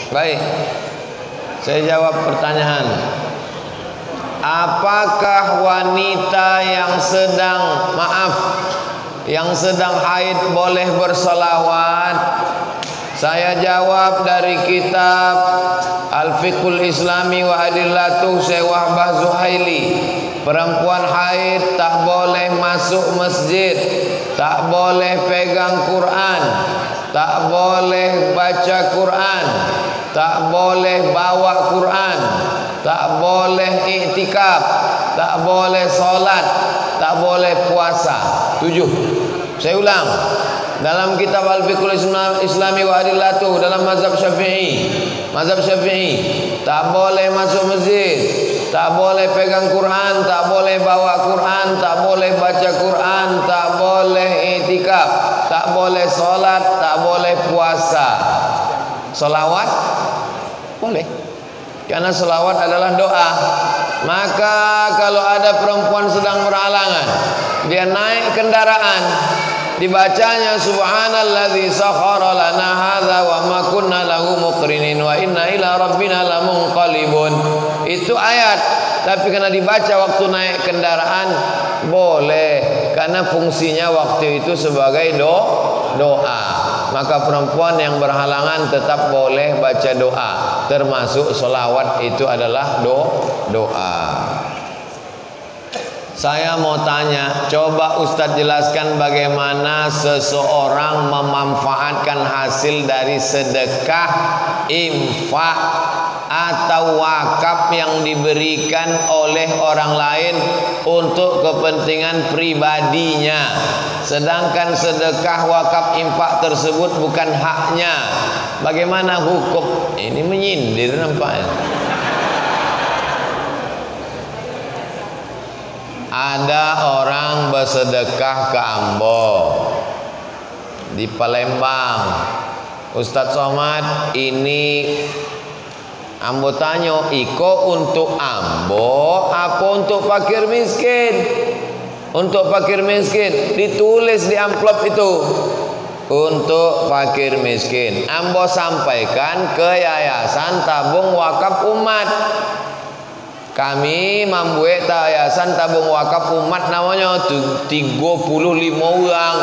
Baik, saya jawab pertanyaan. Apakah wanita yang sedang haid boleh bersolawat? Saya jawab dari kitab Al-Fiqhul Islami wa Adillatuh Syekh Wahbah Zuhaili. Perempuan haid tak boleh masuk masjid, tak boleh pegang Quran, tak boleh baca Quran, tak boleh bawa Quran, tak boleh iktikaf, tak boleh sholat, tak boleh puasa. 7. Saya ulang. Dalam kitab Al-Fiqhul Islami wa Adillatuh, dalam mazhab Syafi'i, tak boleh masuk masjid, tak boleh pegang Quran, tak boleh bawa Quran, tak boleh baca Quran, tak boleh iktikaf, tak boleh sholat, tak boleh puasa. Selawat boleh, karena selawat adalah doa. Maka kalau ada perempuan sedang berhalangan, dia naik kendaraan, dibacanya subhanalladzi sakhkhara lana hadza wa ma kunna lahu muqrinin wa inna ila rabbina lamunqalibun. Itu ayat, tapi karena dibaca waktu naik kendaraan boleh, karena fungsinya waktu itu sebagai doa. Maka perempuan yang berhalangan tetap boleh baca doa, termasuk sholawat itu adalah doa. Saya mau tanya, coba Ustadz jelaskan bagaimana seseorang memanfaatkan hasil dari sedekah, infak, atau wakaf yang diberikan oleh orang lain untuk kepentingan pribadinya, sedangkan sedekah, wakaf, infak tersebut bukan haknya. Bagaimana hukum? Ini menyindir nampaknya. Ada orang bersedekah ke Ambo di Palembang. Ustadz Somad, ini Ambo tanya, iko untuk Ambo apa untuk fakir miskin? Untuk fakir miskin. Ditulis di amplop itu, untuk fakir miskin. Ambo sampaikan ke Yayasan Tabung Wakaf Umat. Kami membuat yayasan tabung wakaf umat, namanya 35 orang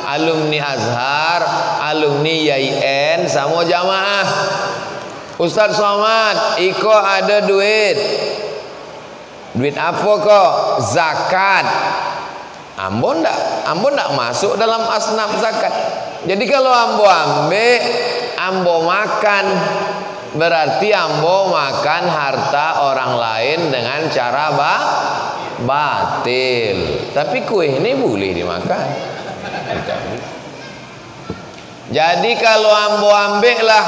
alumni Azhar, alumni YIN, sama jamaah. Ustadz Somad, iko ada duit apa kok? Zakat. Ambo ndak masuk dalam asnaf zakat. Jadi kalau Ambo ambil, Ambo makan, berarti Ambo makan harta orang lain dengan cara batil. Tapi kue ini boleh dimakan. Jadi kalau Ambo ambillah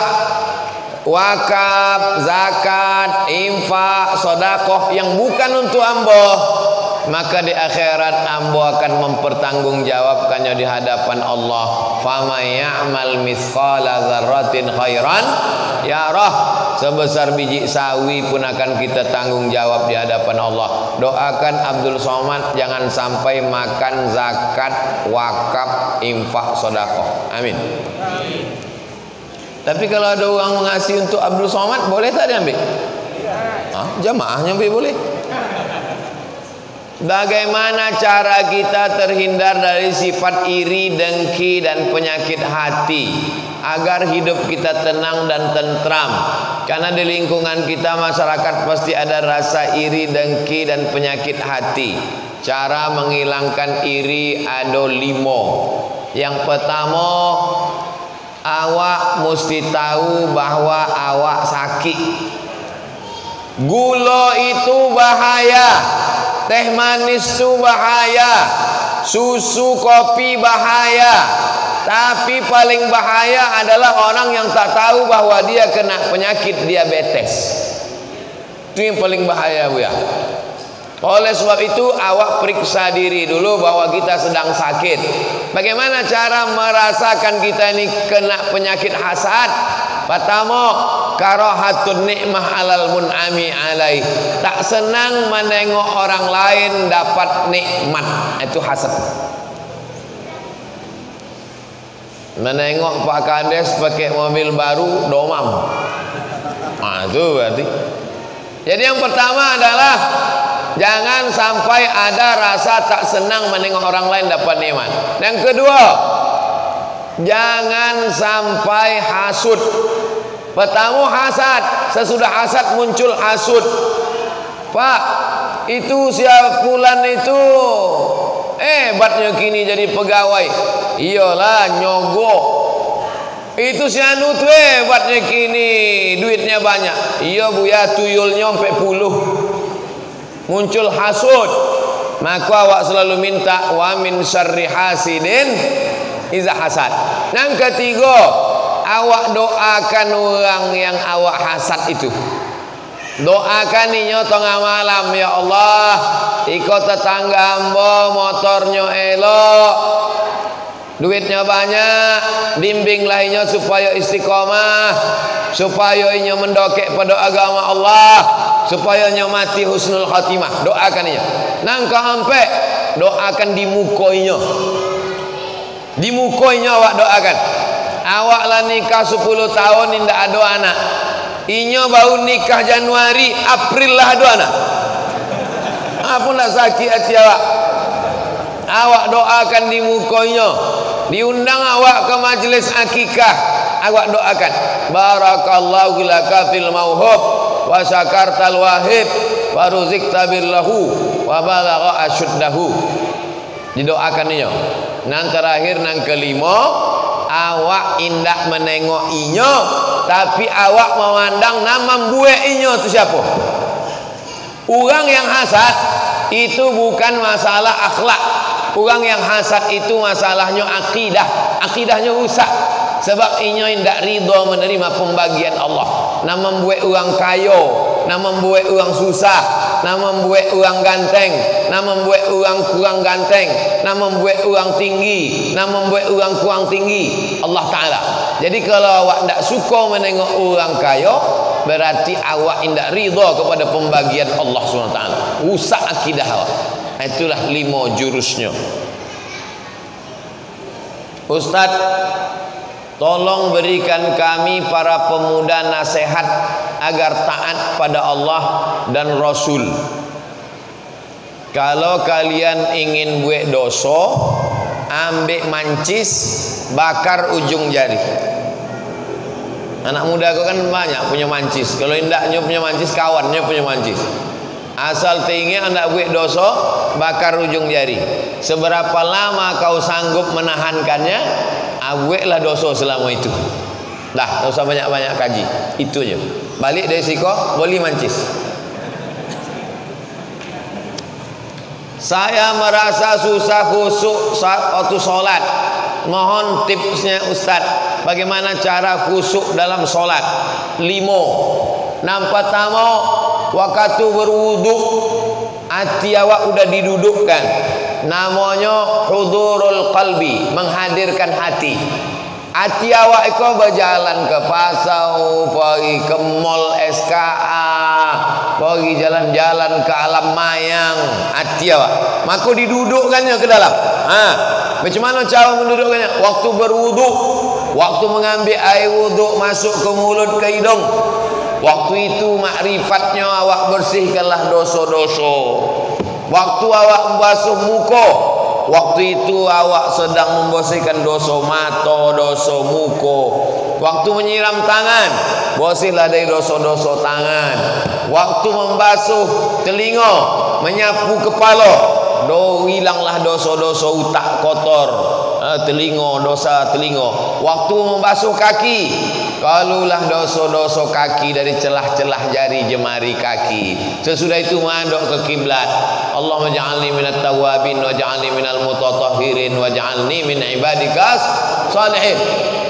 wakaf, zakat, infak, sedekah yang bukan untuk Ambo, maka di akhirat Ambo akan mempertanggungjawabkannya di hadapan Allah. Faman ya'mal mithqala dzarratin khairan yarah. Sebesar biji sawi pun akan kita tanggung jawab di hadapan Allah. Doakan Abdul Somad jangan sampai makan zakat, wakaf, infak, sedekah. Amin. Tapi kalau ada uang ngasih untuk Abdul Somad, boleh tak diambil? Jamaahnya boleh. Bagaimana cara kita terhindar dari sifat iri, dengki, dan penyakit hati agar hidup kita tenang dan tentram? Karena di lingkungan kita masyarakat pasti ada rasa iri, dengki, dan penyakit hati. Cara menghilangkan iri ada 5. Yang pertama, awak mesti tahu bahwa awak sakit. Gula itu bahaya, teh manis itu bahaya, susu, kopi bahaya. Tapi paling bahaya adalah orang yang tak tahu bahwa dia kena penyakit diabetes. Itu yang paling bahaya, Bu ya. Oleh sebab itu awak periksa diri dulu bahwa kita sedang sakit. Bagaimana cara merasakan kita ini kena penyakit hasad? Pertama, karahatun nikmah alal mun'ami alaih. Tak senang menengok orang lain dapat nikmat, itu hasad. Menengok Pak Kades pakai mobil baru, domam. Itu berarti. Jadi yang pertama adalah jangan sampai ada rasa tak senang menengok orang lain dapat nikmat. Yang kedua, jangan sampai hasud. Pertama hasad, sesudah hasad muncul hasud. Pak, itu siapa fulan itu hebatnya kini jadi pegawai. Iyalah nyogok. Itu si anu tu hebatnya kini duitnya banyak. Iya buya tuyulnya sampai puluh. Muncul hasud. Maka awak selalu minta wa min syarri hasidin iza hasad. Yang ketiga, awak doakan orang yang awak hasad itu. Doakan inyo tengah malam, ya Allah, iko tetangga hamba motornya elok, duitnya banyak, bimbinglah inyo supaya istiqomah, supaya inyo mendokek pada agama Allah, supaya inyo mati husnul khatimah. Doakan inyo. Nangka ampe doakan di muka inyo. Di muka inyo awak doakan. Awak lah nikah 10 tahun indah ada anak. Inyo baru nikah Januari, April lah ada anak. Apa nak sakit hati awak? Awak doakan di muka inyo. Diundang awak ke majlis akikah, awak doakan barakallahu laka fil mauhub wa syakartal wahib wa ruzikta billahu wa balagha asyuddahu. Didoakan inyo. Nang terakhir nang kelima, awak indak menengok inyo, tapi awak memandang nama buat inyo itu siapa? Orang yang hasad itu bukan masalah akhlak. Orang yang hasad itu masalahnya akidah. Akidahnya rusak. Sebab inyo indak ridha menerima pembagian Allah. Nak membuat orang kaya, nak membuat orang susah, nak membuat orang ganteng, nak membuat orang kurang ganteng, nak membuat orang tinggi, nak membuat orang kurang tinggi. Allah Ta'ala. Jadi kalau awak tidak suka menengok orang kaya, berarti awak tidak ridha kepada pembagian Allah SWT. Rusak akidah awak. Itulah 5 jurusnya. Ustaz, tolong berikan kami para pemuda nasihat agar taat pada Allah dan Rasul. Kalau kalian ingin buat dosa, ambil mancis, bakar ujung jari. Anak muda kau kan banyak punya mancis. Kalau indaknya punya mancis, kawannya punya mancis. Asal tinggi anda buat dosa, bakar ujung jari. Seberapa lama kau sanggup menahankannya, buatlah dosa selama itu. Dah, tak usah banyak-banyak kaji. Itu je. Balik dari siko, boleh mancis. Saya merasa susah khusyuk saat waktu solat. Mohon tipsnya Ustaz. Bagaimana cara khusyuk dalam solat? 5. Yang pertama, waktu berwudu, hati awak sudah didudukkan. Namanya hudurul qalbi, menghadirkan hati. Hati awak itu berjalan ke pasar, pergi ke mall SKA, pergi jalan-jalan ke alam mayang. Hati awak, maka didudukkannya ke dalam. Macam mana cara mendudukkannya? Waktu berwudu, waktu mengambil air wudu masuk ke mulut, ke hidung. Waktu itu makrifatnya awak bersihkanlah dosa-dosa. Waktu awak membasuh muka, waktu itu awak sedang membersihkan dosa mata, dosa muka. Waktu menyiram tangan, bersihlah dari dosa-dosa tangan. Waktu membasuh telinga, menyapu kepala, hilanglah dosa-dosa utak kotor, telinga, dosa telinga. Waktu membasuh kaki, kalulah dosa-dosa kaki dari celah-celah jari jemari kaki. Sesudah itu menghadap ke kiblat. Allahumma ja'alni minat tawabin wa ja'alni minal mutatahhirin wa ja'alni min ibadikas salihin.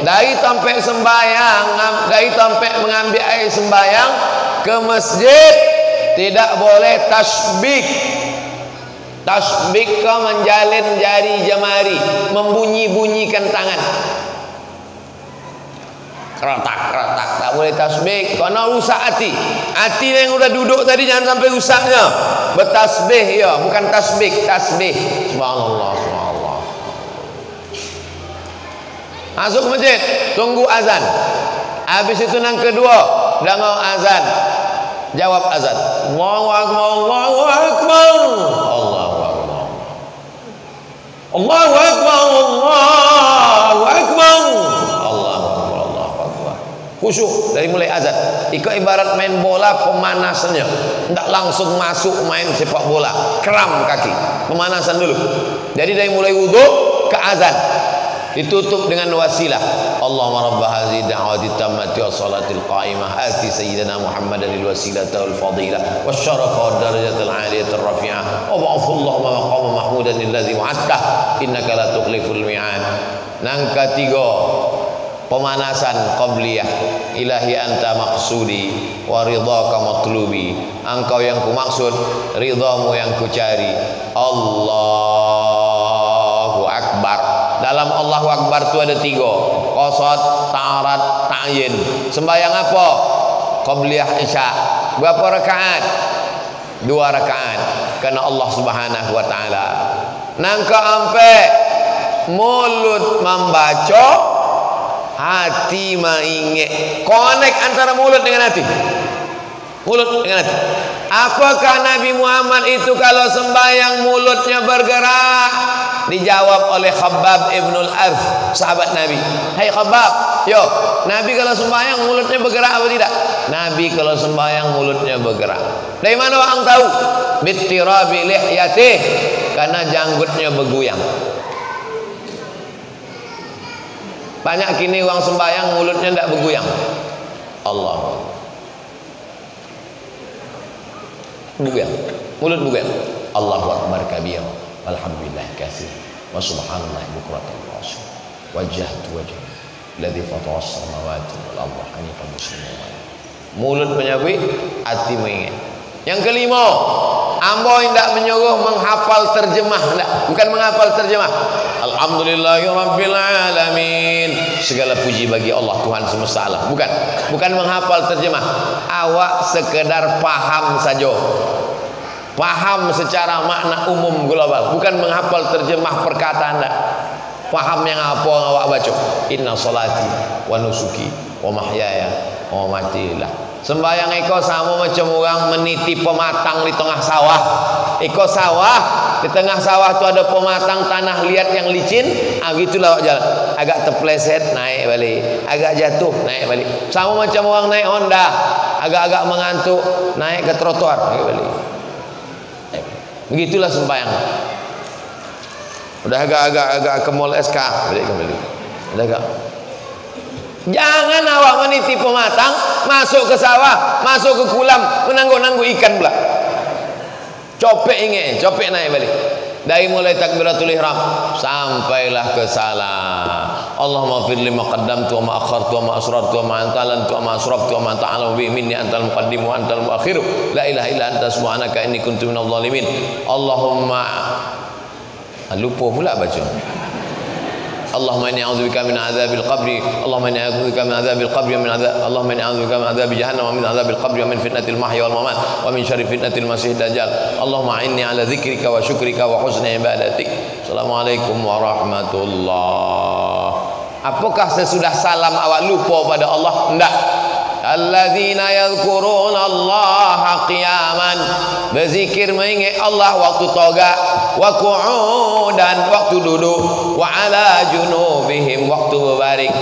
Dari tempat sembahyang, dari tempat mengambil air sembahyang ke masjid, tidak boleh tasbih. Tasbih kau menjalin jari jemari, membunyi-bunyikan tangan. Keretak-keretak, tak boleh tasbih karena rusak hati. Hati yang sudah duduk tadi jangan sampai rusaknya. Bertasbih ya, bukan tasbih, tasbih. Subhanallah, subhanallah. Masuk masjid, tunggu azan. Habis itu yang kedua, dengar azan. Jawab azan. Allahu akbar, Allahu akbar. Allahu akbar. Allahu akbar, Allahu akbar. Allahu akbar, Allahu akbar. Khusyuk dari mulai azan. Ikut ibarat main bola pemanasannya. Tidak langsung masuk main sepak bola. Kram kaki. Pemanasan dulu. Jadi dari mulai wudu ke azan. Ditutup dengan wasilah. Allahumma rabb hadhihi da'wati tammati was salatil qa'imah ati sayyidina Muhammadan al wasilata wal fadilah wasyarafa wad darajatal 'aliyatar rafi'ah wa ba'athullahu maqama mahmudan alladzi wa'adta innaka la tukhliful mi'ad. Nang ketiga, pemanasan qabliyah. Ilahi anta maqsudi wa ridhaka matlubi. Engkau yang ku maksud, ridhamu yang ku cari. Allahu akbar. Dalam Allahu Akbar itu ada 3. Qasad, ta'arad, ta'yin. Sembahyang apa? Qabliyah Isya. Berapa rakaat? 2 rakaat. Karena Allah Subhanahu wa taala. Nangka ampe mulut membaca, hati mengingat. Connect antara mulut dengan hati. Mulut dengan hati. Apakah Nabi Muhammad itu kalau sembahyang mulutnya bergerak? Dijawab oleh Khabbab ibnul Arth, sahabat Nabi. Hai Khabbab, yo, Nabi kalau sembahyang mulutnya bergerak apa tidak? Nabi kalau sembahyang mulutnya bergerak. Dari mana orang tahu? Bittirabi lihyatih, karena janggutnya bergoyang. Banyak kini orang sembahyang mulutnya tidak bergoyang. Allah. Bergoyang, mulut bergoyang. Allahu akbar kabir. Alhamdulillah katsir wa subhanallah bukratan wa asila wajjahtu wajhi alladhi fatara as-samawati wal arda hanifan musliman. Mulut menyebut, hati mengingat. Yang kelima, ambo tidak menyuruh menghafal terjemah, tidak. Bukan menghafal terjemah. Alhamdulillahirabbil alamin. Segala puji bagi Allah Tuhan semesta alam. Bukan menghafal terjemah. Awak sekedar paham saja. Paham secara makna umum global, bukan menghafal terjemah perkataan. Tak. Paham yang apa yang awak baca. Inna salati wa nusuki wa mahyaya wa mamati. Sembahyang iko sama macam orang meniti pematang di tengah sawah. Iko sawah, di tengah sawah tu ada pematang tanah liat yang licin. Gitulah awak jalan. Agak terpleset naik balik, agak jatuh naik balik. Sama macam orang naik Honda, agak-agak mengantuk naik ke trotoar naik balik. Begitulah sembahyang. Udah agak ke mall SK, balik kembali. Udah agak. Jangan awak meniti pematang, masuk ke sawah, masuk ke kolam, menangguh-nangguh ikan pula. Copek naik balik. Dari mulai takbiratul ihram sampailah ke salam. Allahumma fir lima qaddamtu wa ma akhartu wa ma asrartu wa ma antalantu wa ma asraftu wa ma ta'alam bi minni antal muqaddim wa antal muakhir. La ilaha illa anta subhanaka inni kuntu minadh dhalimin. Allahumma, lupa pula baca. Allahumma inni a'udzubika min adzabil qabri. Allahumma inni a'udzubika min adzabil qabri wa min adzab. Allahumma inni a'udzubika min adzabi jahannam wa min adzabil qabri wa min fitnatil mahya wal mamat wa min syarri fitnatil masiihid dajjal. Allahumma inni ala dzikrika wa syukrika wa husni ibadatik. Assalamualaikum warahmatullahi. Apakah sesudah salam awak lupa pada Allah? Tidak. Alladzina yadhkuruna Allah qiyaman, berzikir mengingat Allah waktu toga, wa qu'udan waktu duduk, wa ala junubihim waktu berbaring.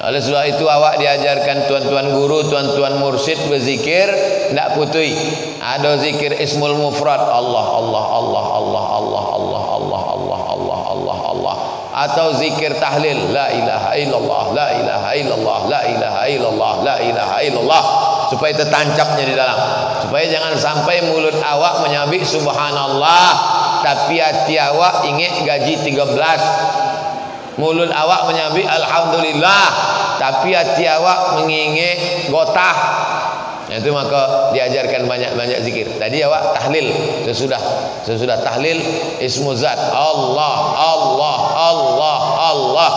Oleh sebab itu awak diajarkan tuan-tuan guru, tuan-tuan mursyid berzikir tidak putih. Ada zikir ismul mufrad, Allah Allah Allah Allah Allah Allah Allah Allah Allah Allah Allah, atau zikir tahlil, la ilaha illallah, la ilaha illallah, la ilaha illallah, la ilaha illallah, supaya tertancapnya di dalam, supaya jangan sampai mulut awak menyabik subhanallah tapi hati awak ingat gaji 13. Mulut awak menyabik alhamdulillah tapi hati awak mengingat gotah. Itu maka diajarkan banyak-banyak zikir. Tadi awak tahlil, sesudah tahlil ismu zat Allah Allah Allah Allah.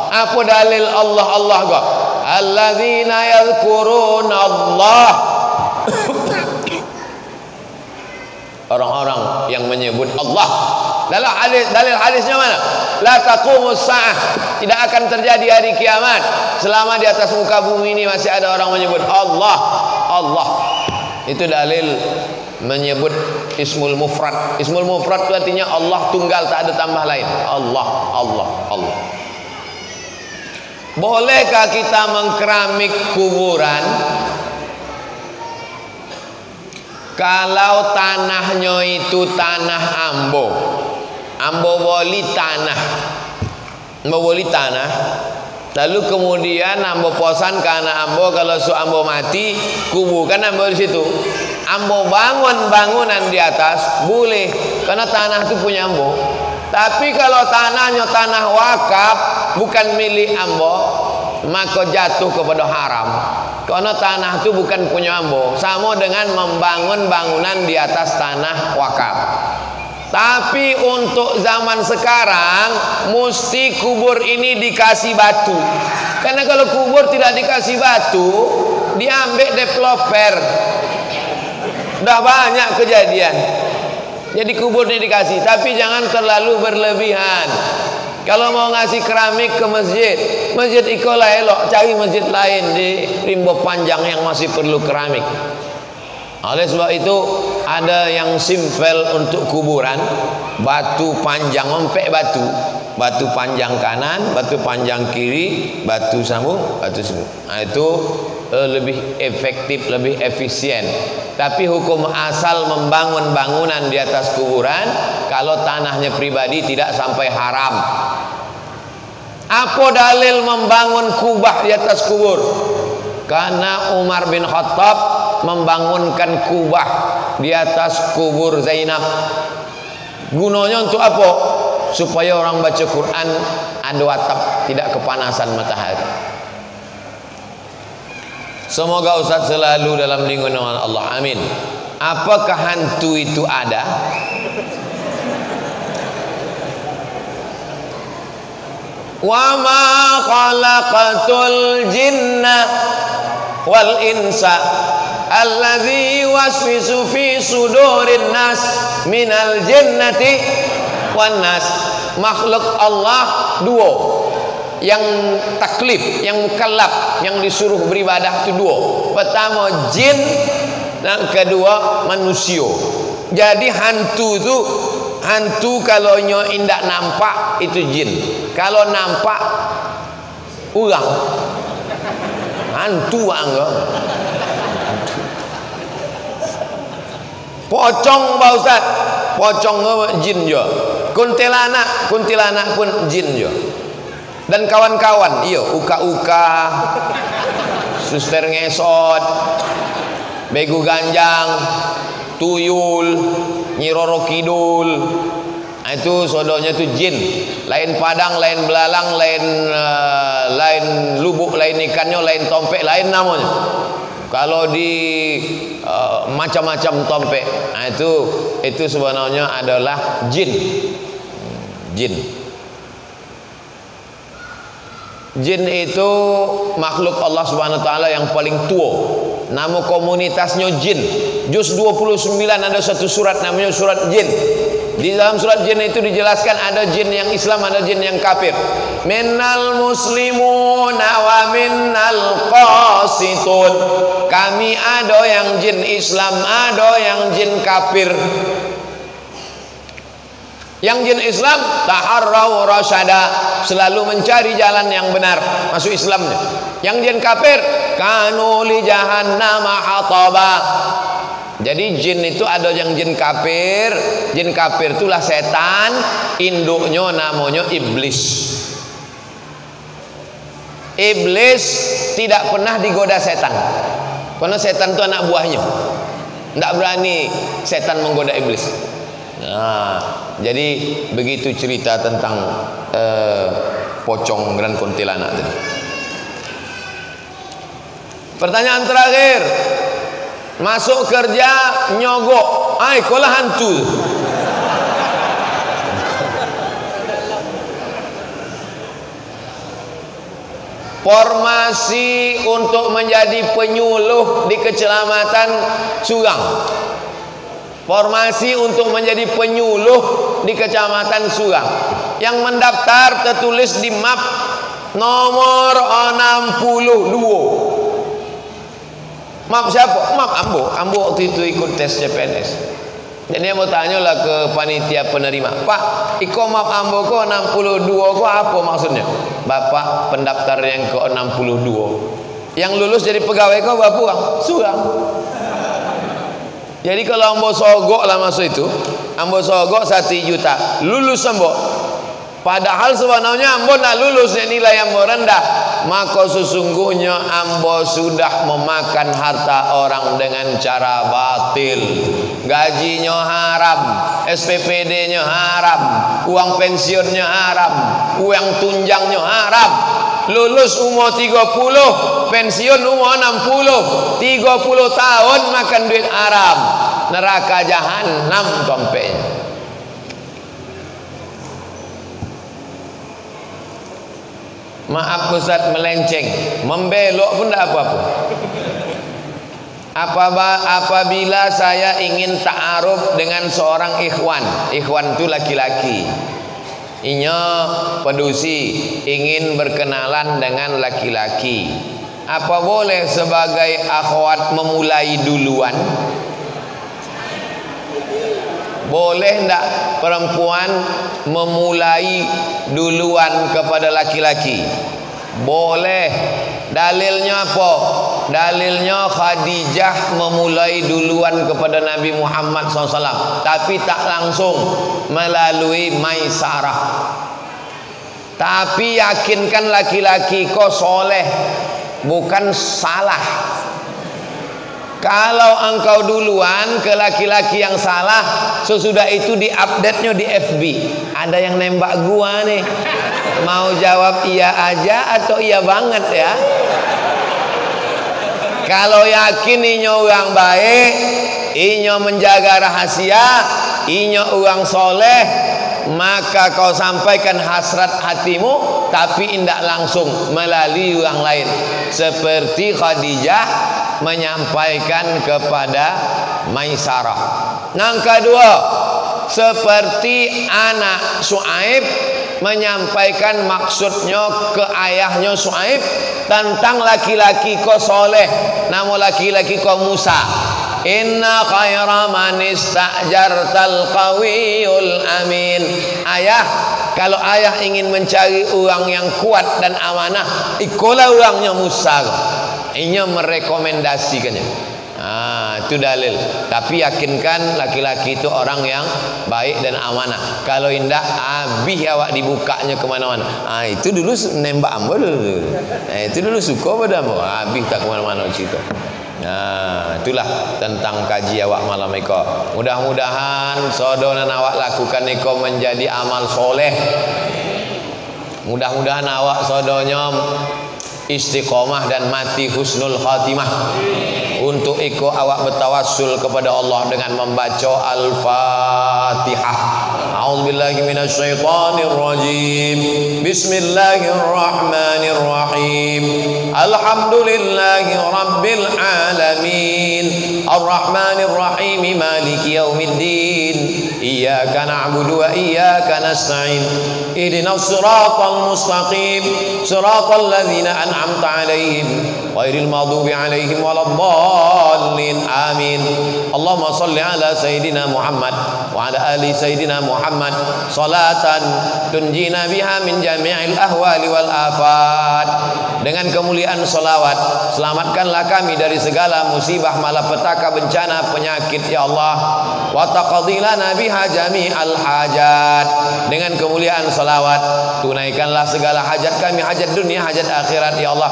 Apa dalil Allah Allah kok? Alladzina yadhkuruna Allah. Orang-orang yang menyebut Allah. Dalam hadis, dalil hadisnya mana? la taqumus sa'ah, tidak akan terjadi hari kiamat selama di atas muka bumi ini masih ada orang menyebut Allah, Allah. Itu dalil menyebut ismul mufrad. Ismul mufrad itu artinya Allah tunggal, tak ada tambah lain. Allah, Allah, Allah. Bolehkah kita mengkeramik kuburan kalau tanahnya itu tanah ambo? Ambo boli tanah, ambo boli tanah. Lalu kemudian ambo posan karena ambo kalau su ambo mati kubukan ambo di situ. Ambo bangun bangunan di atas boleh karena tanah itu punya ambo. Tapi kalau tanahnya tanah wakaf bukan milik ambo, maka jatuh kepada haram. Karena tanah itu bukan punya ambo, sama dengan membangun bangunan di atas tanah wakaf. Tapi untuk zaman sekarang mesti kubur ini dikasih batu. Karena kalau kubur tidak dikasih batu, diambil developer. Udah banyak kejadian. Jadi kubur ini dikasih, tapi jangan terlalu berlebihan. Kalau mau ngasih keramik ke masjid, masjid ikolah elok, cari masjid lain di Rimbo Panjang yang masih perlu keramik. Oleh sebab itu ada yang simpel untuk kuburan, batu panjang, mempek batu, batu panjang kanan, batu panjang kiri, batu sambung, batu sambung. Nah, itu lebih efektif, lebih efisien. Tapi hukum asal membangun bangunan di atas kuburan kalau tanahnya pribadi tidak sampai haram. Apa dalil membangun kubah di atas kubur? Karena Umar bin Khattab membangunkan kubah di atas kubur Zainab. Gunanya untuk apa? Supaya orang baca Quran ada atap, tidak kepanasan matahari. Semoga Ustaz selalu dalam lindungan Allah. Amin. Apakah hantu itu ada? Wa ma khalaqatul jinna wal insa alladzi waswisu fi sudurin nas minal jinnati wan nas. Makhluk Allah dua, yang taklif, yang mukallaf, yang disuruh beribadah itu dua. Pertama jin, dan kedua manusia. Jadi hantu itu, hantu kalau nyo indak nampak itu jin, kalau nampak orang hantu anggo. Pocong Pak Ustaz, pocong jin jo. Kuntilanak, kuntilanak pun jin jo. Dan kawan-kawan, iya, uka-uka, suster ngesot, begu ganjang, tuyul, nyiroro kidul. Nah, itu sodonya itu jin. Lain padang, lain belalang, lain lubuk, lain ikannya, lain tompek, lain namanya. Kalau di macam-macam tompek, nah itu sebenarnya adalah jin. Jin. Jin itu makhluk Allah Subhanahu wa taala yang paling tua. Nama komunitasnya jin. Juz 29 ada satu surat namanya surat jin. Di dalam surat jin itu dijelaskan ada jin yang Islam, ada jin yang kafir. Minnal muslimuna wa minnal qasitun. Kami ada yang jin Islam, ada yang jin kafir. Yang jin Islam taharrau rasyada, selalu mencari jalan yang benar, masuk Islamnya. Yang jin kafir kanu li jahannama hataba. Jadi jin itu ada yang jin kafir. Jin kafir itulah setan, induknya namanya iblis. Iblis tidak pernah digoda setan, karena setan itu anak buahnya. Tidak berani setan menggoda iblis. Nah, jadi begitu cerita tentang pocong dan kuntilanak tadi. Pertanyaan terakhir, masuk kerja nyogok, kolah hantu. Formasi untuk menjadi penyuluh di Kecamatan Surang. Formasi untuk menjadi penyuluh di Kecamatan Surang. Yang mendaftar tertulis di map nomor 62. Map siapa? Map Ambo. Ambo waktu itu ikut tes CPNS. Jadi dia mau tanya lah ke panitia penerima, Pak, iko map Ambo ko 62 ko apa maksudnya? Bapak pendaftar yang ke 62. Yang lulus jadi pegawai ko berapa orang? Surang. Jadi kalau Ambo sogok lah masuk itu, Ambo sogok 1 juta, lulus Ambo. Padahal sebenarnya Ambo nak lulus nilai Ambo rendah. Maka sesungguhnya Ambo sudah memakan harta orang dengan cara batil. Gajinya haram, SPPD-nya haram, uang pensiunnya haram, uang tunjangnya haram. Lulus umur 30, pensiun umur 60, 30 tahun makan duit haram. Neraka jahanam tompenya. Maaf Ustaz melenceng, membelok pun tidak apa-apa. Apabila saya ingin ta'aruf dengan seorang ikhwan itu laki-laki, inya pedusi ingin berkenalan dengan laki-laki, apa boleh sebagai akhwat memulai duluan? Boleh tidak perempuan memulai duluan kepada laki-laki? Boleh. Dalilnya apa? Dalilnya Khadijah memulai duluan kepada Nabi Muhammad SAW, tapi tak langsung, melalui Maisarah. Tapi yakinkan laki-laki kau soleh, bukan salah. Kalau engkau duluan ke laki-laki yang salah, sesudah itu di-update-nya di FB. Ada yang nembak gua nih. Mau jawab iya aja atau iya banget ya? Kalau yakin inyo orang baik, inyo menjaga rahasia, inyo orang soleh, maka kau sampaikan hasrat hatimu, tapi tidak langsung melalui orang lain. Seperti Khadijah menyampaikan kepada Maisarah. Yang kedua, seperti anak Su'aib menyampaikan maksudnya ke ayahnya Su'aib tentang laki-laki ko soleh, nama laki-laki ko Musa. Inna khaira man istajartal qawiyul amin. Ayah, kalau ayah ingin mencari orang yang kuat dan amanah, ikulah orangnya Musa. Ini merekomendasikannya. Itu dalil. Tapi yakinkan laki-laki itu orang yang baik dan amanah. Kalau indah, habis awak dibukanya kemana-mana. Itu dulu nembak Ambo dulu. Itu dulu suka pada Ambo. Habis tak kemana-mana cerita. Itulah tentang kaji awak malam eko. Mudah-mudahan sodonan awak lakukan eko menjadi amal soleh. Mudah-mudahan awak sodonya istiqomah dan mati husnul khatimah. Untuk iko awak bertawassul kepada Allah dengan membaca Al-Fatihah. A'udzubillahi minasyaitonir rajim. Bismillahirrahmanirrahim. Alhamdulillahi rabbil alamin. Arrahmanir rahim. Maliki yaumiddin. Iyyaka na'budu wa iyyaka nasta'in. Ihdinas siratal mustaqim. Siratal ladzina an'amta 'alaihim ghairil maghdubi 'alaihim waladdallin. Amin. Allahumma shalli ala sayidina Muhammad wa ala ali sayidina Muhammad salatan tunjina biha min jami'il ahwali wal afat. Dengan kemuliaan salawat, selamatkanlah kami dari segala musibah, malapetaka, bencana, penyakit ya Allah. Wa taqdi lana biha jami'al hajat. Dengan kemuliaan salawat, tunaikanlah segala hajat kami, hajat dunia, hajat akhirat ya Allah.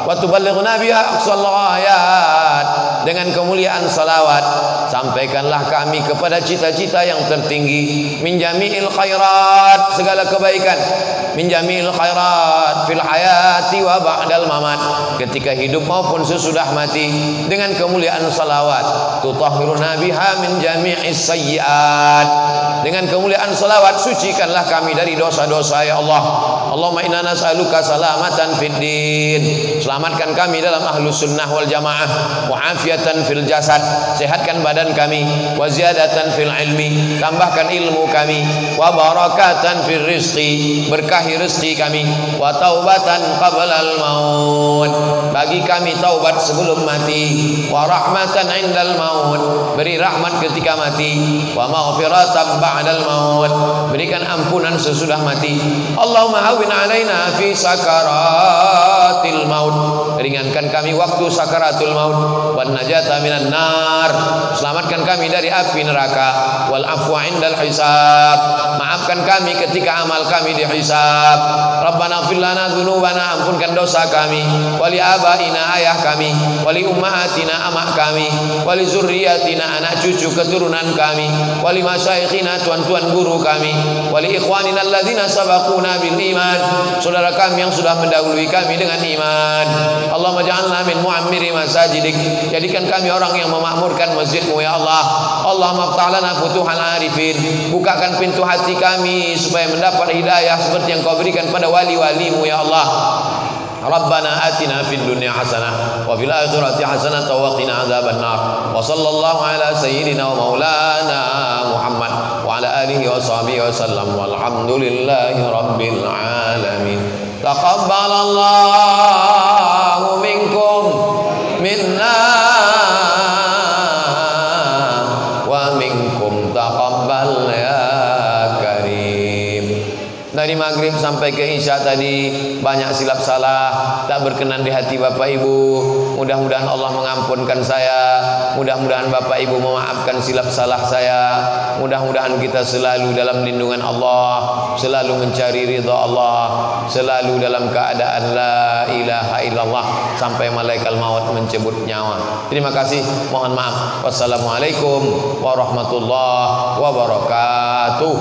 Wa tuballighna biha aqsal ghayat. Dengan kemuliaan salawat, sampaikanlah kami kepada cita-cita yang tertinggi. Min jami'il khairat, segala kebaikan. Min jami'il khairat fil hayati wa ba'dal mamat, ketika hidup maupun sesudah mati. Dengan kemuliaan salawat, tutahhiruna biha min jami'is sayyiat. Dengan kemuliaan salawat, sucikanlah kami dari dosa-dosa ya Allah. Allahumma inna nas'aluka salamatan fid din. Selamatkan kami dalam ahlus sunnah wal jamaah, wa afiyatan afiatan fil jasad, sehatkan badan kami, wa ziyadatan fil ilmi, tambahkan ilmu kami, wa barakatan fil rizqi, berkahi rezeki kami, wa taubatan qablal maut, bagi kami taubat sebelum mati, wa rahmatan indal maut, beri rahmat ketika mati, wa maghfiratan ba'dal maut, berikan ampunan sesudah mati. Allahumma hawwin alaina fi sakaratil maut, ringankan kami waktu sakaratul maut, wan najata minan nar, selamatkan kami dari api neraka, wal afwa indal hisab, maafkan kami ketika amal kami dihisab. Rabbana ighfir lana dzunubana, ampunkan dosa kami, wali abaina, ayah kami, wali ummahatina, amak kami, wali zurriyatina, anak cucu keturunan kami, wali masyayikhina, tuan-tuan guru kami, wali ikhwanina alladzina sabaquna bil iman, saudara kami yang sudah mendahului kami dengan iman. Allahumma ja'alna min mu'ammiri masajidik, jadikan kami orang yang memakmurkan masjid-Mu ya Allah. Allahumma iftah lana futuhal arifin, bukakan pintu hati kami supaya mendapat hidayah seperti yang Kau berikan pada wali-wali-Mu ya Allah. Rabbana atina fid dunya hasanah wa fil akhirati hasanah wa qina adzabannar. Wa sallallahu ala sayyidina wa maulana Muhammad wa ala alihi wa sahbihi wa sallam. Walhamdulillahi rabbil alamin. Taqabbalallahu minkum minna wa minkum taqabbal ya karim. Dari maghrib sampai ke isya tadi banyak silap salah, tak berkenan di hati Bapak Ibu. Mudah-mudahan Allah mengampunkan saya, mudah-mudahan Bapak Ibu memaafkan silap salah saya. Mudah-mudahan kita selalu dalam lindungan Allah, selalu mencari ridha Allah, selalu dalam keadaan la ilaha illallah sampai malaikat maut mencabut nyawa. Terima kasih, mohon maaf. Wassalamualaikum warahmatullahi wabarakatuh.